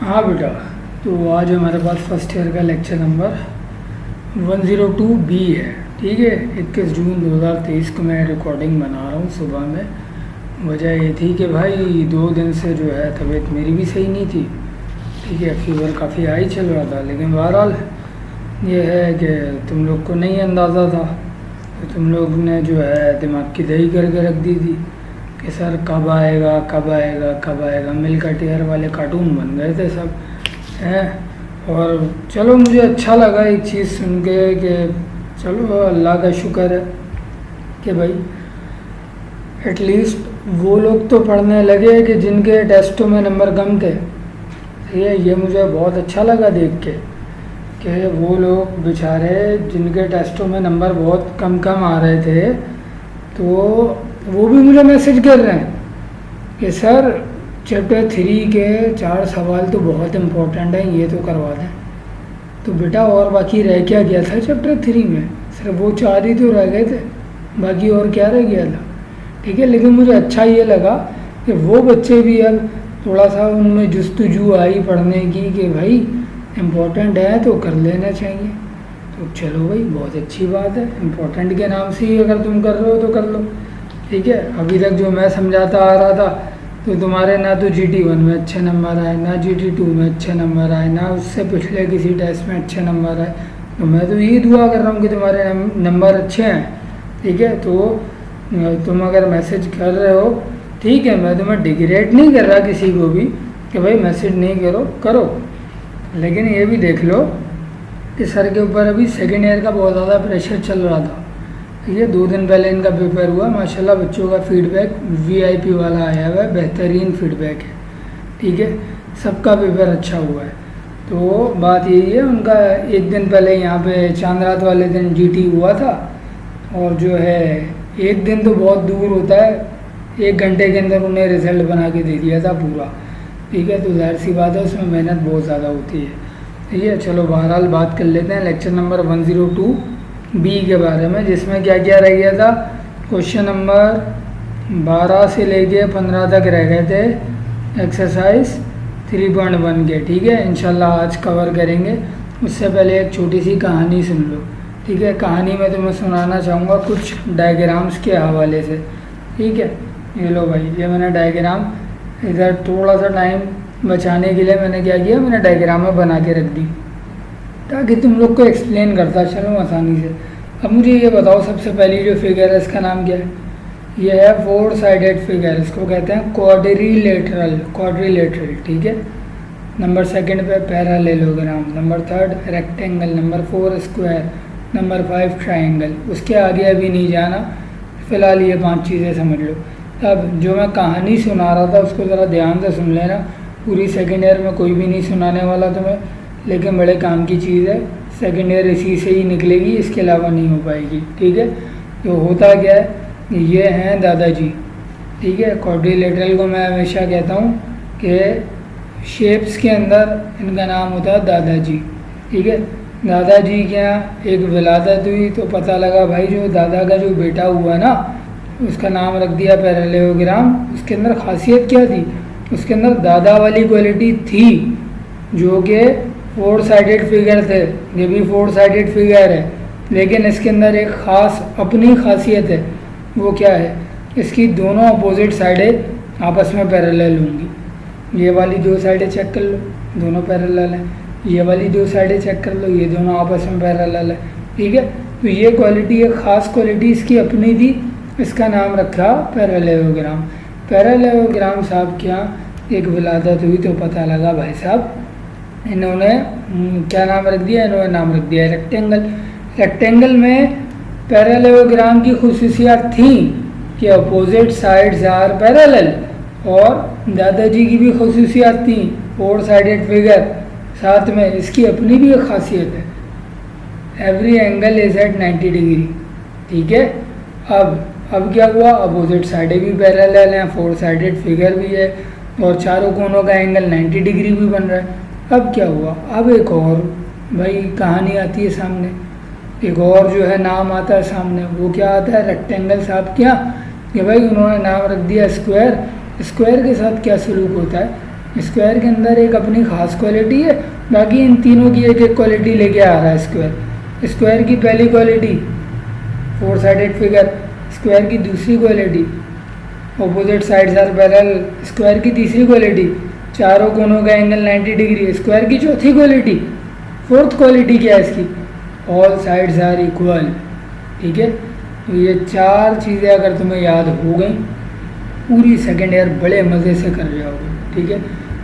हाँ बेटा, तो आज हमारे पास फर्स्ट ईयर का लेक्चर नंबर 102 बी है। ठीक है, 21 जून 2023 को मैं रिकॉर्डिंग बना रहा हूँ सुबह में। वजह ये थी कि भाई 2 दिन से जो है तबीयत मेरी भी सही नहीं थी। ठीक है, फीवर काफ़ी हाई चल रहा था, लेकिन बहरहाल ये है कि तुम लोग को नहीं अंदाज़ा था, तो तुम लोग ने जो है दिमाग की दही करके रख दी थी कि सर कब आएगा कब आएगा कब आएगा। मिल्क टीयर वाले कार्टून बन गए थे सब हैं। और चलो, मुझे अच्छा लगा एक चीज़ सुन के कि चलो अल्लाह का शुक्र है कि भाई एटलीस्ट वो लोग तो पढ़ने लगे कि जिनके टेस्टों में नंबर कम थे। ये मुझे बहुत अच्छा लगा देख के कि वो लोग बेचारे जिनके टेस्टों में नंबर बहुत कम कम आ रहे थे, तो वो भी मुझे मैसेज कर रहे हैं कि सर चैप्टर 3 के 4 सवाल तो बहुत इम्पोर्टेंट हैं, ये तो करवा दें। तो बेटा और बाकी रह क्या गया था चैप्टर 3 में? सिर्फ वो 4 ही तो रह गए थे, बाकी और क्या रह गया था? ठीक है, लेकिन मुझे अच्छा ये लगा कि वो बच्चे भी अब थोड़ा सा उनमें जुस्तजू आई पढ़ने की कि भाई इम्पोर्टेंट है तो कर लेना चाहिए। तो चलो भाई, बहुत अच्छी बात है। इम्पोर्टेंट के नाम से ही अगर तुम कर रहे हो तो कर लो। ठीक है, अभी तक जो मैं समझाता आ रहा था, तो तुम्हारे ना तो GT1 में अच्छे नंबर आए, ना GT2 में अच्छे नंबर आए, ना उससे पिछले किसी टेस्ट में अच्छे नंबर आए। तो मैं तो यही दुआ कर रहा हूँ कि तुम्हारे नंबर अच्छे हैं। ठीक है, तो तुम अगर मैसेज कर रहे हो, ठीक है, मैं तुम्हें डिग्रेड नहीं कर रहा किसी को भी कि भाई मैसेज नहीं करो, लेकिन ये भी देख लो कि सर के ऊपर अभी सेकेंड ईयर का बहुत ज़्यादा प्रेशर चल रहा था। ठीक है, 2 दिन पहले इनका पेपर हुआ, माशाल्लाह बच्चों का फीडबैक VIP वाला आया हुआ है, बेहतरीन फीडबैक है। ठीक है, सबका पेपर अच्छा हुआ है। तो बात यही है, उनका 1 दिन पहले यहाँ पे चांद रात वाले दिन GT हुआ था, और जो है 1 दिन तो बहुत दूर होता है, 1 घंटे के अंदर उन्हें रिज़ल्ट बना के दे दिया था पूरा। ठीक है, तो जाहिर सी बात है उसमें मेहनत बहुत ज़्यादा होती है। ठीक है, चलो बहरहाल बात कर लेते हैं लेक्चर नंबर 102 बी के बारे में, जिसमें क्या क्या रह गया था। क्वेश्चन नंबर 12 से लेके 15 तक रह गए थे एक्सरसाइज 3.1 के। ठीक है, इंशाल्लाह आज कवर करेंगे। उससे पहले एक छोटी सी कहानी सुन लो। ठीक है, कहानी में तुम्हें सुनाना चाहूँगा कुछ डायग्राम्स के हवाले से। ठीक है, ये लो भाई, ये मैंने डायग्राम इधर थोड़ा सा टाइम बचाने के लिए मैंने क्या किया, मैंने डायग्राम में बना के रख दी ताकि तुम लोग को एक्सप्लेन करता चलूँ आसानी से। अब मुझे ये बताओ, सबसे पहली जो फिगर है इसका नाम क्या है? ये है 4 साइडेड फिगर, इसको कहते हैं क्वाड्रिलेटरल। ठीक है, नंबर 2 पे parallelogram, number 3 rectangle, number 4 square, number 5 triangle. उसके आगे अभी नहीं जाना, फ़िलहाल ये 5 चीज़ें समझ लो। अब जो मैं कहानी सुना रहा था उसको ज़रा ध्यान से सुन लेना। पूरी सेकेंड ईयर में कोई भी नहीं सुनाने वाला तुम्हें, लेकिन बड़े काम की चीज़ है। सेकेंड ईयर इसी से ही निकलेगी, इसके अलावा नहीं हो पाएगी। ठीक है, तो होता क्या है, ये हैं दादाजी। ठीक है, क्वाड्रिलेटरल को मैं हमेशा कहता हूँ कि शेप्स के अंदर इनका नाम होता है दादाजी। ठीक है, दादाजी के यहाँ एक विलादत हुई तो पता लगा भाई जो दादा का जो बेटा हुआ ना, उसका नाम रख दिया पैरेललोग्राम। उसके अंदर खासियत क्या थी? उसके अंदर दादा वाली क्वालिटी थी, जो कि 4 साइडेड फिगर थे। ये भी 4 साइडेड फिगर है, लेकिन इसके अंदर एक ख़ास अपनी खासियत है। वो क्या है? इसकी दोनों अपोजिट साइडें आपस में पैरेलल होंगी। ये वाली 2 साइडें चेक कर लो, दोनों पैरेलल हैं। ये वाली 2 साइडें चेक कर लो, ये दोनों आपस में पैरेलल है। ठीक है, तो ये क्वालिटी, एक ख़ास क्वालिटी इसकी अपनी थी, इसका नाम रखा पैरेललोग्राम। पैरेललोग्राम साहब क्या एक विलादत हुई तो पता लगा भाई साहब इन्होंने क्या नाम रख दिया, इन्होंने नाम रख दिया रेक्टेंगल। रेक्टेंगल में पैरेललोग्राम की खुसूसियात थी कि अपोजिट साइड्स आर पैरेलल, और दादाजी की भी खुसूसियात थी, 4 साइडेड फिगर। साथ में इसकी अपनी भी एक खासियत है, every angle is at 90 degree. ठीक है, अब क्या हुआ, अपोजिट साइडें भी पैरेलल हैं, 4 साइडेड फिगर भी है, और चारों कोनों का एंगल 90 डिग्री भी बन रहा है। अब क्या हुआ, अब एक और भाई कहानी आती है सामने, एक और जो है नाम आता है सामने। वो क्या आता है? रेक्टेंगल साहब क्या कि भाई उन्होंने नाम रख दिया स्क्वायर। स्क्वायर के साथ क्या सलूक होता है? स्क्वायर के अंदर एक अपनी खास क्वालिटी है, बाकी इन तीनों की एक एक क्वालिटी लेके आ रहा है स्क्वायर। स्क्वायर की पहली क्वालिटी 4 साइडेड फिगर, स्क्वायर की दूसरी quality opposite sides are parallel, square की तीसरी क्वालिटी चारों कोनों का एंगल 90 डिग्री, स्क्वायर की चौथी क्वालिटी, फोर्थ क्वालिटी क्या है इसकी, ऑल साइड्स आर इक्वल। ठीक है, तो ये 4 चीज़ें अगर तुम्हें याद हो गई पूरी सेकेंड ईयर बड़े मज़े से कर जाओगे। ठीक है,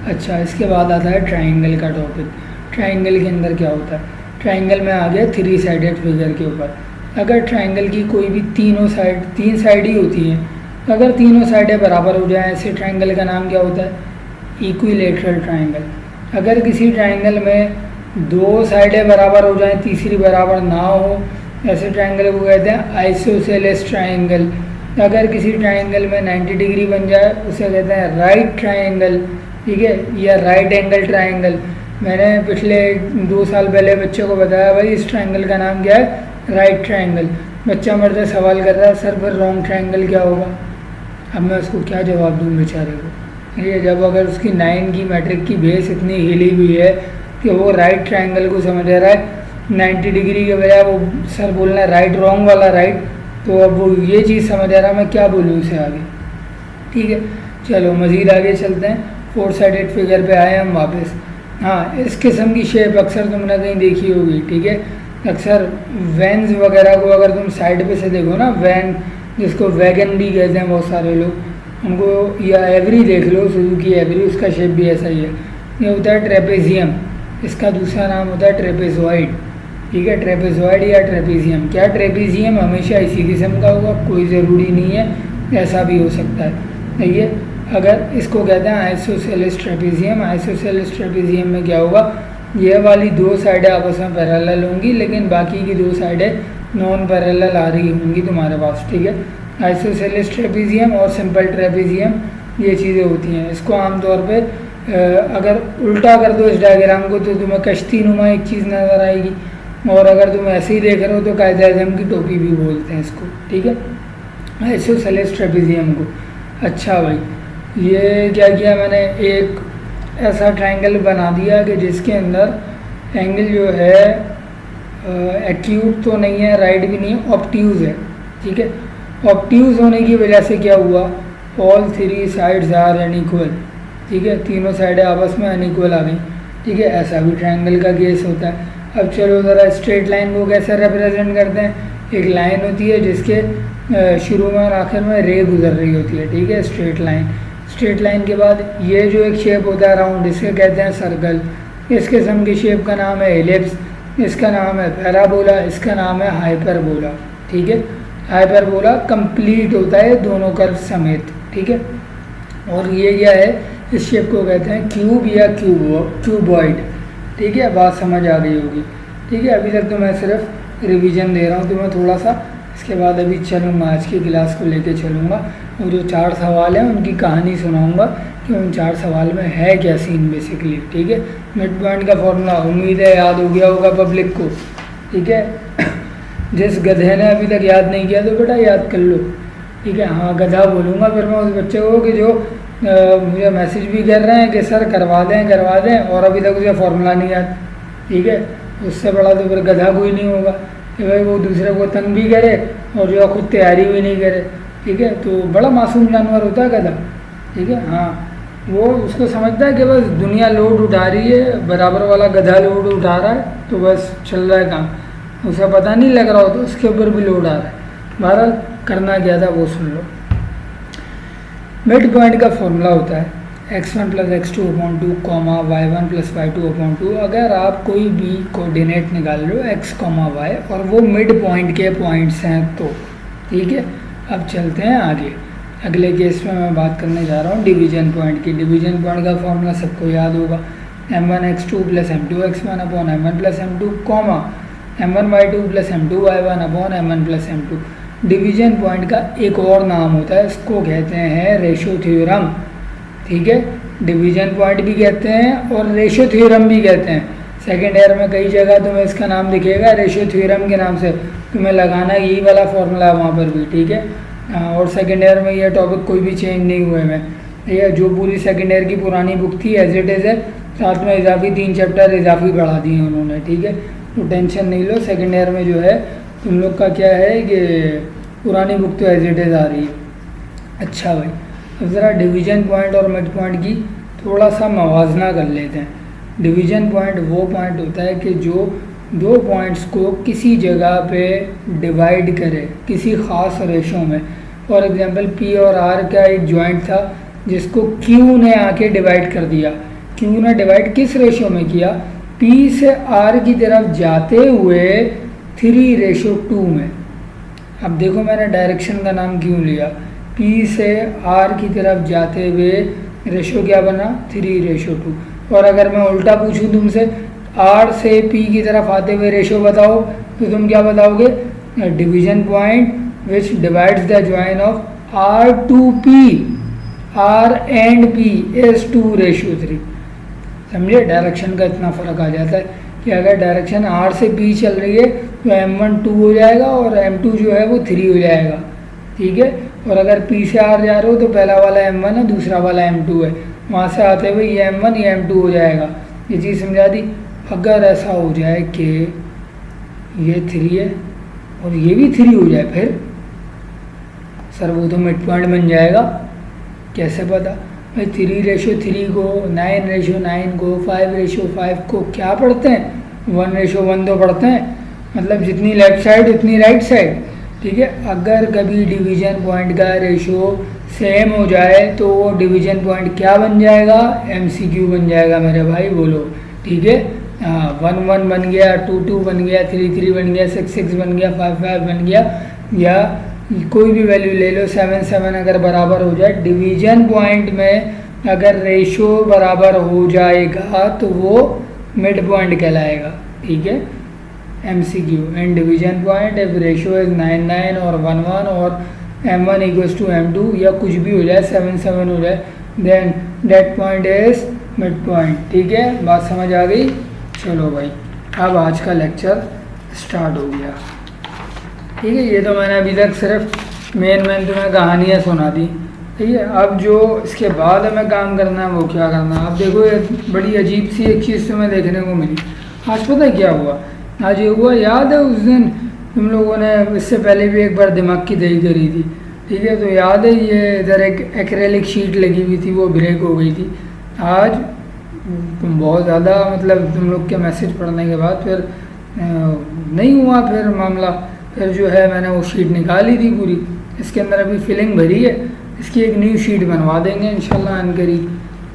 अच्छा इसके बाद आता है ट्राइंगल का टॉपिक। ट्राइंगल के अंदर क्या होता है, ट्राइंगल में आ गया 3 साइडेड फिगर के ऊपर। अगर ट्राइंगल की कोई भी तीन साइड ही होती हैं, अगर तीनों साइडें बराबर हो जाएं ऐसे ट्राइंगल का नाम क्या होता है, इक्विलेटरल ट्राइंगल। अगर किसी ट्राइंगल में 2 साइडें बराबर हो जाएं, तीसरी बराबर ना हो, ऐसे ट्राइंगल को कहते हैं आइसोसेलेस ट्राइंगल। अगर किसी ट्राइंगल में 90 डिग्री बन जाए उसे कहते हैं राइट ट्राइंगल। ठीक है, या राइट एंगल ट्राइंगल। मैंने पिछले 2 साल पहले बच्चे को बताया भाई इस ट्राइंगल का नाम क्या है, राइट ट्राइंगल। बच्चा मेरे से सवाल कर रहा है सर फिर रॉन्ग ट्राइंगल क्या होगा। अब मैं उसको क्या जवाब दूँ बेचारे को। ये जब अगर उसकी 9 की मैट्रिक की बेस इतनी हिली हुई है कि वो राइट ट्राइंगल को समझ रहा है, 90 डिग्री के बजाय वो सर बोलना है राइट रॉन्ग वाला राइट, तो अब वो ये चीज़ समझ आ रहा मैं क्या बोलूँ उसे आगे। ठीक है, चलो मज़ीद आगे चलते हैं। 4 साइडेड फिगर पे आए हम वापस। हाँ, इस किस्म की शेप अक्सर तुमने कहीं देखी होगी। ठीक है, अक्सर वैन्स वगैरह को अगर तुम साइड पे से देखो ना, वैन जिसको वैगन भी कहते हैं बहुत सारे लोग, उनको, या एवरी देख लो, सुजुकी एवरी, उसका शेप भी ऐसा ही है। ये होता है ट्रेपेजियम, इसका दूसरा नाम होता है ट्रेपेजॉइड। ठीक है, ट्रेपेजॉइड या ट्रेपेजियम। क्या ट्रेपेजियम हमेशा इसी किस्म का होगा, कोई ज़रूरी नहीं है, ऐसा भी हो सकता है। ठीक है, अगर इसको कहते हैं आइसोसेलेस ट्रेपेजियम। आइसोसेलेस ट्रेपेजियम में क्या होगा, ये वाली 2 साइडें आपस में पैरेलल होंगी, लेकिन बाकी की 2 साइडें नॉन पैरेलल आ रही होंगी तुम्हारे पास। ठीक है, आइसोसेलेस ट्रेपेजियम और सिंपल ट्रेपेजियम ये चीज़ें होती हैं। इसको आमतौर पे अगर उल्टा कर दो इस डायग्राम को तो तुम्हें कश्ती नुमा एक चीज़ नज़र आएगी, और अगर तुम ऐसे ही देख रहे हो तो कायदे आज़म की टोपी भी बोलते हैं इसको। ठीक है, आइसोसेलेस ट्रेपेजियम को। अच्छा भाई, ये क्या किया मैंने, एक ऐसा ट्राइंगल बना दिया कि जिसके अंदर एंगल जो है एक्यूट तो नहीं है, राइट भी नहीं है, ऑब्ट्यूज है। ठीक है, ऑब्ट्यूज होने की वजह से क्या हुआ, ऑल 3 साइड्स आर अनइक्वल। ठीक है, तीनों साइडें आपस में अनइक्वल आ गई। ठीक है, ऐसा भी ट्राइंगल का केस होता है। अब चलो ज़रा स्ट्रेट लाइन को कैसे रिप्रेजेंट करते हैं। एक लाइन होती है जिसके शुरू में और आखिर में रे गुजर रही होती है। ठीक है, स्ट्रेट लाइन। स्ट्रेट लाइन के बाद ये जो एक शेप होता है राउंड, इसे कहते हैं सर्कल। इस किस्म की शेप का नाम है एलिप्स, इसका नाम है पैराबोला, इसका नाम है हाइपरबोला। ठीक है, हाइपरबोला कंप्लीट होता है दोनों कर्व समेत। ठीक है, और ये क्या है, इस शेप को कहते हैं क्यूब या क्यूबॉइड। ठीक है, बात समझ आ गई होगी। ठीक है, अभी तक तो मैं सिर्फ रिवीजन दे रहा हूँ तुम्हें थोड़ा सा, इसके बाद अभी चलूँगा, आज की क्लास को लेके चलूँगा, और जो 4 सवाल हैं उनकी कहानी सुनाऊँगा कि उन 4 सवाल में है क्या सीन बेसिकली। ठीक है, मिड पॉइंट का फॉर्मूला उम्मीद है याद हो गया होगा पब्लिक को। ठीक है, जिस गधे ने अभी तक याद नहीं किया तो बेटा याद कर लो। ठीक है, हाँ गधा बोलूँगा फिर मैं उस बच्चे को कि जो मुझे मैसेज भी कर रहे हैं कि सर करवा दें और अभी तक उसे फॉर्मूला नहीं याद। ठीक है, उससे बड़ा तो फिर गधा कोई नहीं होगा कि भाई वो दूसरे को तंग भी करे और जो खुद तैयारी भी नहीं करे। ठीक है, तो बड़ा मासूम जानवर होता है गधा। ठीक है, हाँ वो उसको समझता है कि बस दुनिया लोड उठा रही है, बराबर वाला गधा लोड उठा रहा है तो बस चल रहा है काम, उसे पता नहीं लग रहा हो तो उसके ऊपर भी लोड आ रहा है। बहरहाल करना क्या था वो सुन लो। मिड पॉइंट का फॉर्मूला होता है x1 + x2 upon 2 comma y1 + y2 upon 2। अगर आप कोई भी कोऑर्डिनेट निकाल लो x, y और वो मिड पॉइंट के पॉइंट्स हैं तो ठीक है। अब चलते हैं आगे, अगले केस में मैं बात करने जा रहा हूँ डिवीजन पॉइंट की। डिवीजन पॉइंट का फॉर्मूला सबको याद होगा, m1x2 + m2x1 upon m1 + m2 comma m1y2 + m2y1 upon m1 + m2। Division point का एक और नाम होता है, इसको कहते हैं रेशो थ्योरम। ठीक है, डिवीजन पॉइंट भी कहते हैं और रेशो थ्योरम भी कहते हैं। सेकेंड ईयर में कई जगह तुम्हें इसका नाम दिखेगा रेशो थ्योरम के नाम से, तुम्हें लगाना यही वाला फॉर्मूला है वहाँ पर भी। ठीक है, और सेकेंड ईयर में यह टॉपिक कोई भी चेंज नहीं हुए में। ये जो पूरी सेकेंड ईयर की पुरानी बुक थी एज इट इज़ है, साथ में इजाफी 3 चैप्टर इजाफी बढ़ा दिए उन्होंने, ठीक है। तो टेंशन नहीं लो, सेकेंड ईयर में जो है तुम लोग का क्या है कि पुरानी बुक तो एज इट इज़ आ रही है। अच्छा भाई, अब ज़रा डिवीज़न पॉइंट और मिड पॉइंट की थोड़ा सा मवाजना कर लेते हैं। डिवीज़न पॉइंट वो पॉइंट होता है कि जो दो पॉइंट्स को किसी जगह पे डिवाइड करे किसी ख़ास रेशो में। फॉर एग्जांपल पी और आर का एक जॉइंट था जिसको क्यू ने आके डिवाइड कर दिया। क्यू ने डिवाइड किस रेशो में किया? पी से आर की तरफ जाते हुए 3:2 में। अब देखो मैंने डायरेक्शन का नाम क्यों लिया, पी से आर की तरफ जाते हुए रेशो क्या बना? 3:2। और अगर मैं उल्टा पूछूं तुमसे, आर से पी की तरफ आते हुए रेशो बताओ, तो तुम क्या बताओगे? Division point which divides the join of R to P, R and P is 2:3। समझे? डायरेक्शन का इतना फ़र्क आ जाता है कि अगर डायरेक्शन आर से पी चल रही है तो M1 2 हो जाएगा और M2 जो है वो 3 हो जाएगा, ठीक है। और अगर पी से आर जा रहे हो तो पहला वाला M1 है, दूसरा वाला M2 है, वहाँ से आते हुए ये M1 ये M2 हो जाएगा। ये चीज़ समझा दी। अगर ऐसा हो जाए कि ये 3 है और ये भी 3 हो जाए, फिर सर वो तो मिड पॉइंट बन जाएगा। कैसे पता भाई? 3:3 को, 9:9 को, 5:5 को क्या पढ़ते हैं? 1:1 तो पढ़ते हैं, मतलब जितनी लेफ्ट साइड उतनी राइट साइड, ठीक है। अगर कभी डिवीजन पॉइंट का रेशो सेम हो जाए तो वो डिवीजन पॉइंट क्या बन जाएगा? MCQ बन जाएगा मेरे भाई, बोलो, ठीक है। 1:1 बन गया, 2:2 बन गया, 3:3 बन गया, 6:6 बन गया, 5:5 बन गया, या कोई भी वैल्यू ले लो, 7:7 अगर बराबर हो जाए। डिवीजन पॉइंट में अगर रेशो बराबर हो जाएगा तो वो मिड पॉइंट कहलाएगा, ठीक है। MCQ and division point if ratio is 9:9 और 1:1 और M1 = M2 या कुछ भी हो जाए, 7:7 हो जाए, then that point is mid point, ठीक है। बात समझ आ गई? चलो भाई, अब आज का लेक्चर स्टार्ट हो गया, ठीक है। ये तो मैंने अभी तक सिर्फ मेन तुम्हें कहानियाँ सुना दी, ठीक है। अब जो इसके बाद हमें काम करना है वो क्या करना है? अब देखो, ये बड़ी अजीब सी एक चीज़ तुम्हें देखने को मिली। आज पता है क्या हुआ? आज ये हुआ, याद है उस दिन तुम लोगों ने इससे पहले भी एक बार दिमाग की दही करी थी, ठीक है। तो याद है ये इधर एक एक्रेलिक शीट लगी हुई थी, वो ब्रेक हो गई थी। आज तुम बहुत ज़्यादा, मतलब तुम लोग के मैसेज पढ़ने के बाद फिर नहीं हुआ फिर मामला। फिर जो है मैंने वो शीट निकाली थी पूरी, इसके अंदर अभी फिलिंग भरी है, इसकी एक न्यू शीट बनवा देंगे इंशाल्लाह अनकरी,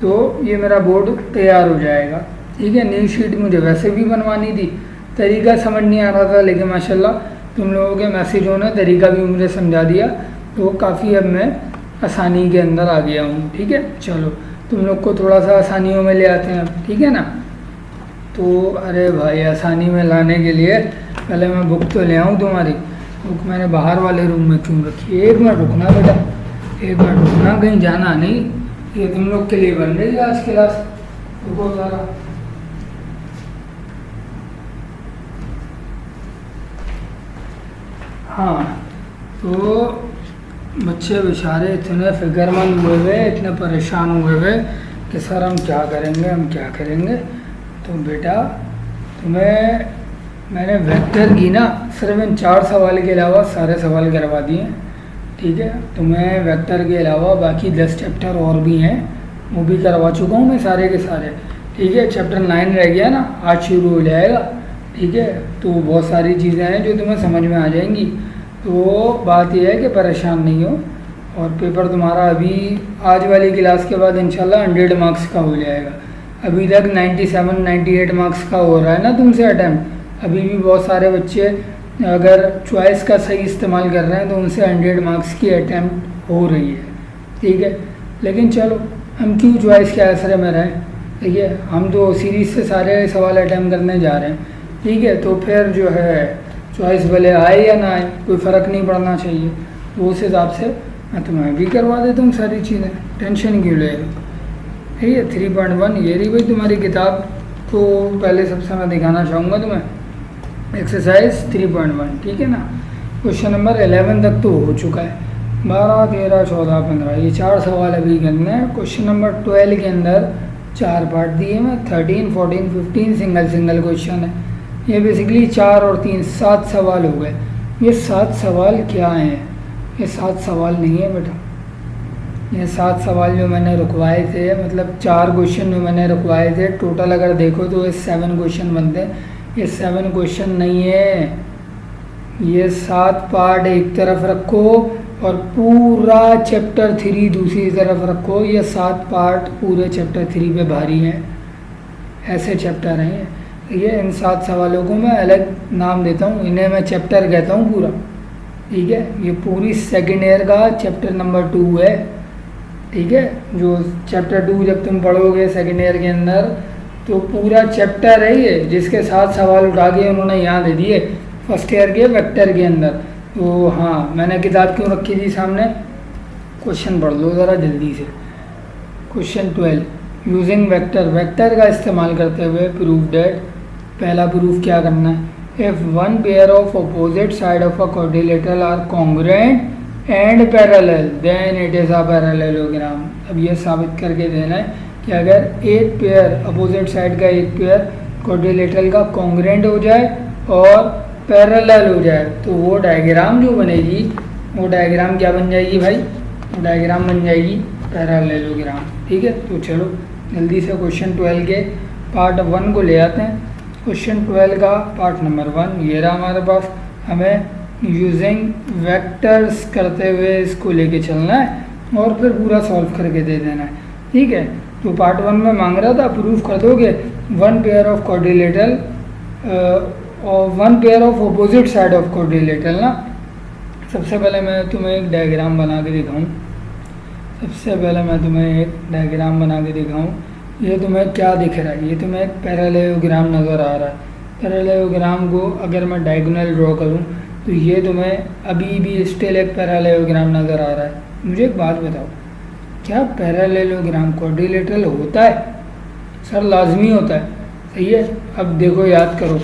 तो ये मेरा बोर्ड तैयार हो जाएगा, ठीक है। न्यू शीट मुझे वैसे भी बनवानी थी, तरीका समझ नहीं आ रहा था, लेकिन माशाल्लाह तुम लोगों के मैसेजों ने तरीका भी मुझे समझा दिया, तो काफ़ी अब मैं आसानी के अंदर आ गया हूँ, ठीक है। चलो तुम लोग को थोड़ा सा आसानियों में ले आते हैं, ठीक है ना। तो अरे भाई, आसानी में लाने के लिए पहले मैं बुक तो ले आऊँ तुम्हारी। बुक मैंने बाहर वाले रूम में क्यों रखी? एक मिनट रुकना बेटा, एक मिनट रुकना, कहीं जाना नहीं, ये तुम लोग के लिए बन रही है आज क्लास। रुको ज़रा, हाँ। तो बच्चे बेचारे इतने फिक्रमंद हुए हुए, इतने परेशान हुए हुए कि सर हम क्या करेंगे, हम क्या करेंगे। तो बेटा तुम्हें मैंने वेक्टर की ना सिर्फ इन 4 सवाल के अलावा सारे सवाल करवा दिए, ठीक है। तुम्हें वेक्टर के अलावा बाकी 10 चैप्टर और भी हैं, वो भी करवा चुका हूँ मैं सारे के सारे, ठीक है। चैप्टर 9 रह गया ना, आज शुरू हो जाएगा, ठीक है। तो बहुत सारी चीज़ें हैं जो तुम्हें समझ में आ जाएंगी। तो बात यह है कि परेशान नहीं हो, और पेपर तुम्हारा अभी आज वाली क्लास के बाद इंशाल्लाह 100 मार्क्स का हो जाएगा। अभी तक 97-98 मार्क्स का हो रहा है ना तुमसे अटैम्प्ट। अभी भी बहुत सारे बच्चे अगर चॉइस का सही इस्तेमाल कर रहे हैं तो उनसे 100 मार्क्स की अटैम्प्ट हो रही है, ठीक है। लेकिन चलो, हम क्यों चॉइस के आसरे में रहें, ठीक है। हम तो सीरीज से सारे सवाल अटैम्प्ट करने जा रहे हैं, ठीक है। तो फिर जो है चॉइस भले आए या ना आए, कोई फ़र्क नहीं पड़ना चाहिए। तो उस हिसाब से मैं तुम्हें भी करवा देता हूँ सारी चीज़ें, टेंशन क्यों ले रहे हो, ठीक है। 3.1 ये रही भाई तुम्हारी किताब को पहले सबसे मैं दिखाना चाहूँगा तुम्हें। एक्सरसाइज 3.1, ठीक है ना। क्वेश्चन नंबर 11 तक तो हो चुका है, 12, 13, 14, 15 ये 4 सवाल अभी करने हैं। क्वेश्चन नंबर 12 के अंदर 4 पार्ट दिए हैं, 13, 14, 15 सिंगल सिंगल क्वेश्चन है। ये बेसिकली 4 और 3 7 सवाल हो गए। ये 7 सवाल क्या हैं? ये 7 सवाल नहीं है बेटा, ये 7 सवाल जो मैंने रुकवाए थे, मतलब 4 क्वेश्चन जो मैंने रुकवाए थे, टोटल अगर देखो तो ये 7 क्वेश्चन बनते हैं। ये 7 क्वेश्चन नहीं है, ये 7 पार्ट एक तरफ रखो और पूरा चैप्टर 3 दूसरी तरफ रखो। ये 7 पार्ट पूरे चैप्टर 3 पे भारी हैं, ऐसे चैप्टर हैं ये। इन 7 सवालों को मैं अलग नाम देता हूँ, इन्हें मैं चैप्टर कहता हूँ पूरा, ठीक है। ये पूरी सेकेंड ईयर का चैप्टर नंबर 2 है, ठीक है। जो चैप्टर 2 जब तुम पढ़ोगे सेकेंड ईयर के अंदर तो पूरा चैप्टर है ये, जिसके 7 सवाल उठा के उन्होंने यहाँ दे दिए फर्स्ट ईयर के वेक्टर के अंदर। तो हाँ, मैंने किताब क्यों रखी थी सामने, क्वेश्चन पढ़ लो ज़रा जल्दी से। क्वेश्चन 12, यूजिंग वेक्टर, वेक्टर का इस्तेमाल करते हुए प्रूफ दैट, पहला प्रूफ क्या करना है, if one pair of opposite side of a quadrilateral are congruent and parallel then it is a parallelogram. अब ये साबित करके देना है कि अगर एक पेयर अपोजिट साइड का एक पेयर क्वाड्रिलेटरल का कॉन्ग्रुएंट हो जाए और पैरेलल हो जाए तो वो डायग्राम जो बनेगी, वो डायग्राम क्या बन जाएगी भाई, वो डायग्राम बन जाएगी पैरेललोग्राम, ठीक है। तो चलो जल्दी से क्वेश्चन 12 के पार्ट 1 को ले आते हैं। क्वेश्चन 12 का पार्ट नंबर 1 ये रहा हमारे पास। हमें यूजिंग वेक्टर्स करते हुए इसको लेके चलना है और फिर पूरा सॉल्व करके दे देना है, ठीक है। तो पार्ट 1 में मांग रहा था प्रूफ कर दोगे वन पेयर ऑफ क्वाड्रिलेटरल और one pair of opposite side of quadrilateral ना। सबसे पहले मैं तुम्हें एक डायग्राम बना के दिखाऊं, सबसे पहले मैं तुम्हें एक डायग्राम बना के दिखाऊं। ये तुम्हें क्या दिख रहा है, ये तुम्हें एक पैरेललोग्राम नज़र आ रहा है। पैरेललोग्राम को अगर मैं डायगोनल ड्रॉ करूं तो ये तुम्हें अभी भी स्टिल एक पैरेललोग्राम नज़र आ रहा है। मुझे एक बात बताओ, क्या पैरेललोग्राम क्वाड्रिलेटरल होता है? सर लाजमी होता है, सही है। अब देखो याद करो,